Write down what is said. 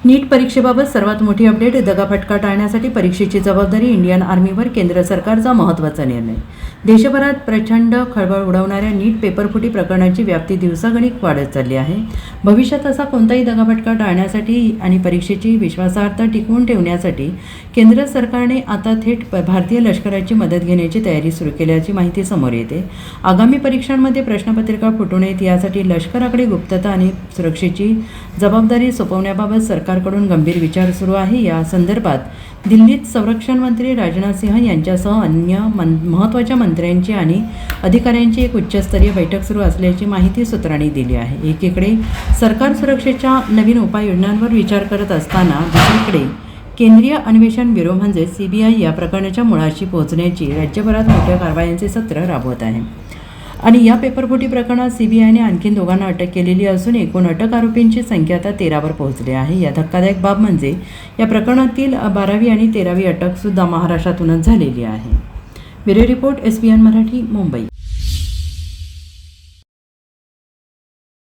नीट परीक्षेबाबत सर्वात मोठी अपडेट. दगाफटका टाळण्यासाठी परीक्षेची जबाबदारी इंडियन आर्मीवर. केंद्र सरकारचा महत्त्वाचा निर्णय. देशभरात प्रचंड खळबळ उडवणाऱ्या नीट पेपरफुटी प्रकरणाची व्याप्ती दिवसागणिक वाढत चालली आहे. भविष्यात असा कोणताही दगाफटका टाळण्यासाठी आणि परीक्षेची विश्वासार्हता टिकवून ठेवण्यासाठी केंद्र सरकारने आता थेट भारतीय लष्कराची मदत घेण्याची तयारी सुरू केल्याची माहिती समोर येते. आगामी परीक्षांमध्ये प्रश्नपत्रिका फुटू नयेत यासाठी लष्कराकडे गुप्तता आणि सुरक्षेची जबाबदारी सोपवण्याबाबत सरकारकडून गंभीर विचार सुरू आहे. या संदर्भात दिल्लीत संरक्षण मंत्री राजनाथ सिंह यांच्यासह अन्य महत्त्वाच्या मंत्र्यांची आणि अधिकाऱ्यांची एक उच्चस्तरीय बैठक सुरू असल्याची माहिती सूत्रांनी दिली आहे. एकीकडे सरकार सुरक्षेच्या नवीन उपाययोजनांवर विचार करत असताना दुसरीकडे केंद्रीय अन्वेषण ब्युरो म्हणजे CBI या प्रकरणाच्या मुळाशी पोहोचण्याची राज्यभरात मोठ्या कारवायांचे सत्र राबवत आहे. आणि या पेपरफुटी प्रकरणात CBIने आणखी दोघांना अटक केलेली असून एकूण अटक आरोपींची संख्या आता 13वर पोहोचली आहे. या धक्कादायक बाब म्हणजे या प्रकरणातील 12वी आणि 13वी अटकसुद्धा महाराष्ट्रातूनच झालेली आहे. Bureau report SBN Marathi, Mumbai.